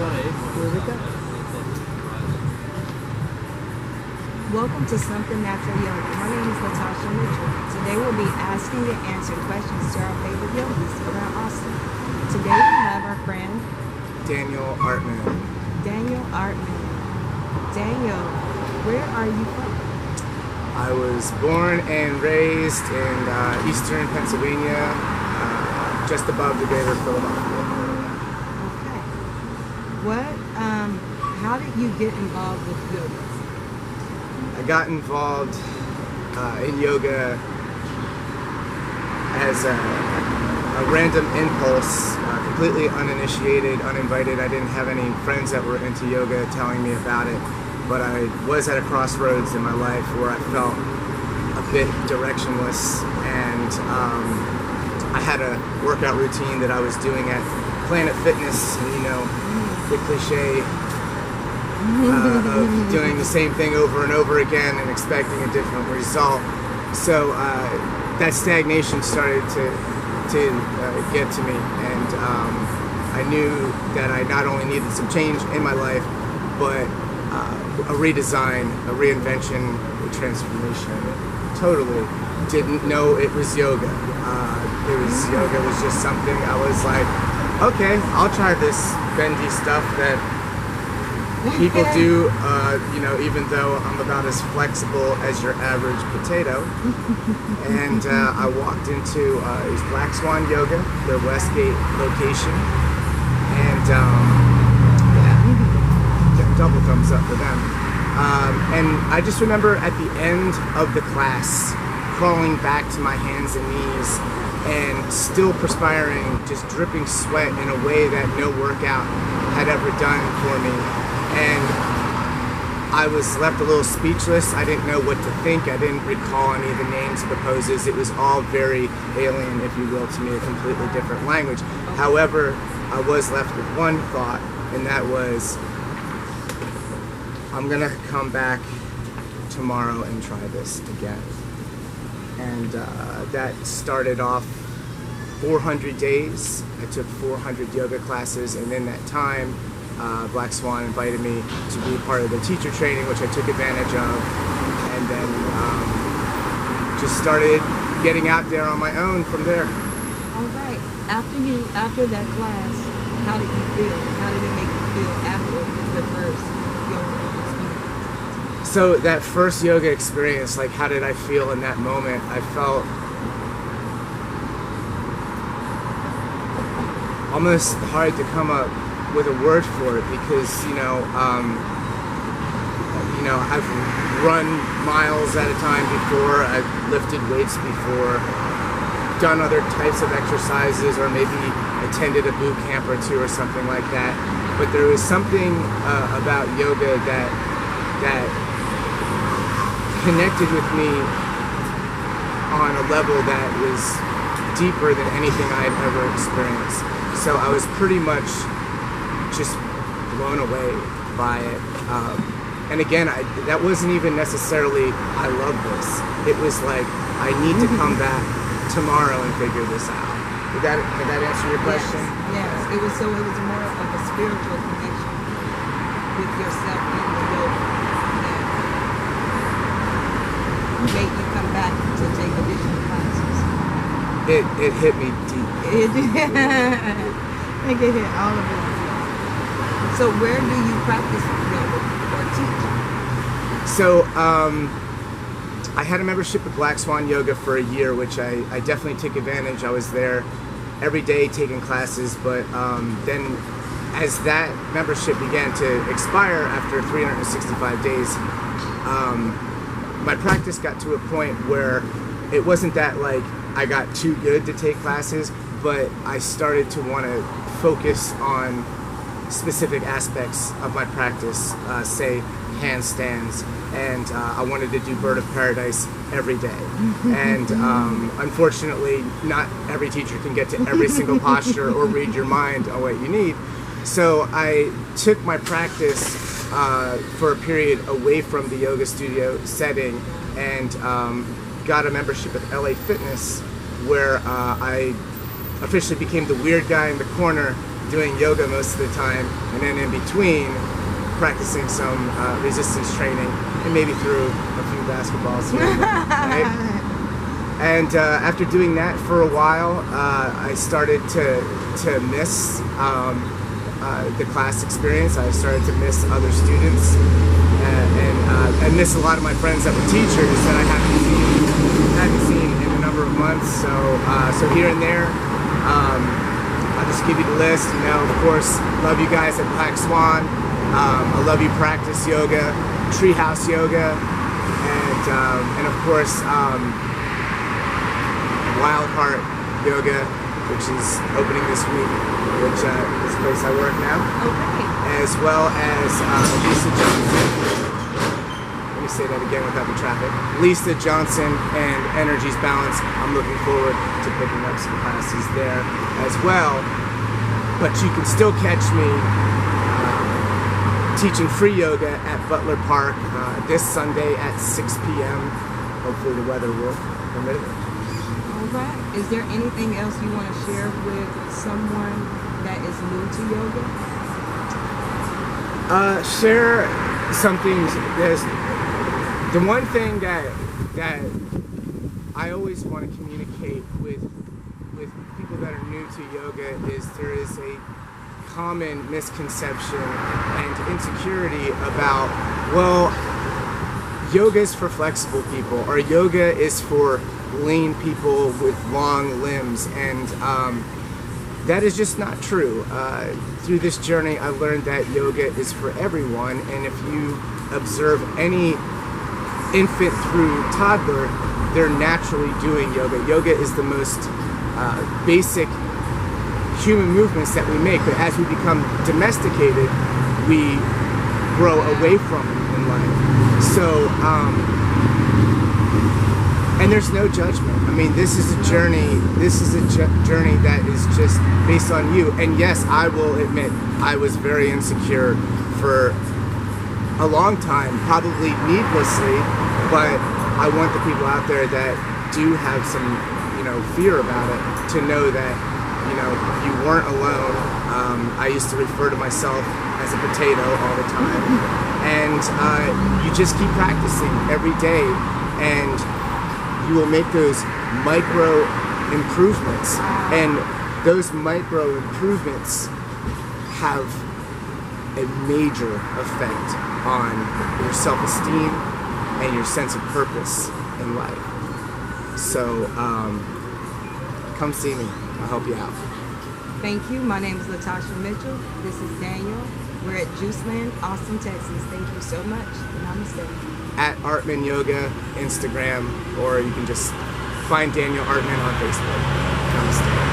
Here we go. Welcome to Something Natural Yoga. My name is Natasha Mitchell. Today we'll be asking and answering questions to our favorite yogis around Austin. Today we have our friend Daniel Artman. Daniel Artman. Daniel, where are you from? I was born and raised in eastern Pennsylvania, just above the greater Philadelphia area. Okay. How did you get involved with yoga? I got involved in yoga as a random impulse, completely uninitiated, uninvited. I didn't have any friends that were into yoga telling me about it, but I was at a crossroads in my life where I felt a bit directionless, and I had a workout routine that I was doing at Planet Fitness, and you know, the cliche of doing the same thing over and over again and expecting a different result. So that stagnation started to get to me, and I knew that I not only needed some change in my life, but a redesign, a reinvention, a transformation. Totally didn't know it was yoga. Yoga was just something I was like, okay, I'll try this bendy stuff that people do, even though I'm about as flexible as your average potato. And I walked into it was Black Swan Yoga, their Westgate location, and double thumbs up for them. And I just remember at the end of the class, crawling back to my hands and knees and still perspiring, just dripping sweat in a way that no workout had ever done for me. And I was left a little speechless. I didn't know what to think. I didn't recall any of the names of the poses. It was all very alien, if you will, to me, a completely different language. However, I was left with one thought, and that was, I'm gonna come back tomorrow and try this again. And that started off 400 days. I took 400 yoga classes, and in that time, Black Swan invited me to be part of the teacher training, which I took advantage of, and then just started getting out there on my own from there. All right. After that class, how did you feel? How did it make you feel after the first yoga experience? So that first yoga experience, like, how did I feel in that moment? I felt almost hard to come up with a word for it, because I've run miles at a time before, I've lifted weights before, done other types of exercises, or maybe attended a boot camp or two or something like that. But there was something about yoga that connected with me on a level that was deeper than anything I had ever experienced. So I was pretty much just blown away by it. And again, that wasn't even necessarily, I love this. It was like, I need to come back tomorrow and figure this out. Did that answer your question? Yes. It was more of a spiritual connection with yourself and the yoga that made you come back to take additional classes. It hit me deep. It hit all of it. So where do you practice yoga or teach? So I had a membership at Black Swan Yoga for a year, which I definitely took advantage. I was there every day taking classes, but then as that membership began to expire after 365 days, my practice got to a point where it wasn't that like I got too good to take classes, but I started to want to focus on specific aspects of my practice, say handstands, and I wanted to do Bird of Paradise every day. And unfortunately, not every teacher can get to every single posture or read your mind on what you need. So I took my practice for a period away from the yoga studio setting, and got a membership at LA Fitness, where I officially became the weird guy in the corner doing yoga most of the time, and then in between practicing some resistance training, and maybe threw a few basketballs here, right? And after doing that for a while, I started to miss the class experience. I started to miss other students, and miss a lot of my friends that were teachers that I hadn't seen in a number of months. So here and there, I'll just give you the list. You know, of course, love you guys at Black Swan. I love you practice yoga, treehouse yoga, and of course Wild Heart Yoga, which is opening this week, which is the place I work now. Okay. As well as Lisa Johnson. Let me say that again without the traffic. Lisa Johnson and Energy's Balance. I'm looking forward to picking up some classes there as well. But you can still catch me teaching free yoga at Butler Park this Sunday at 6 p.m. Hopefully the weather will permit it. Alright. Is there anything else you want to share with someone that is new to yoga? Share something. The one thing that I always want to communicate with people that are new to yoga is there is a common misconception and insecurity about, well, yoga is for flexible people, or yoga is for lean people with long limbs, and that is just not true. Through this journey, I learned that yoga is for everyone, and if you observe any infant through toddler, they're naturally doing yoga. Yoga is the most basic human movements that we make, but as we become domesticated, we grow away from it in life. So, and there's no judgment. I mean, this is a journey. This is a journey that is just based on you. And yes, I will admit, I was very insecure for a long time, probably needlessly. But I want the people out there that do have some, fear about it to know that, you weren't alone. I used to refer to myself as a potato all the time, and you just keep practicing every day, and you will make those micro improvements, and those micro improvements have a major effect on your self-esteem and your sense of purpose in life. So come see me. I'll help you out. Thank you. My name is Latasha Mitchell. This is Daniel. We're at Juiceland, Austin, Texas. Thank you so much. Namaste. At Artman Yoga, Instagram, or you can just find Daniel Artman on Facebook. Namaste.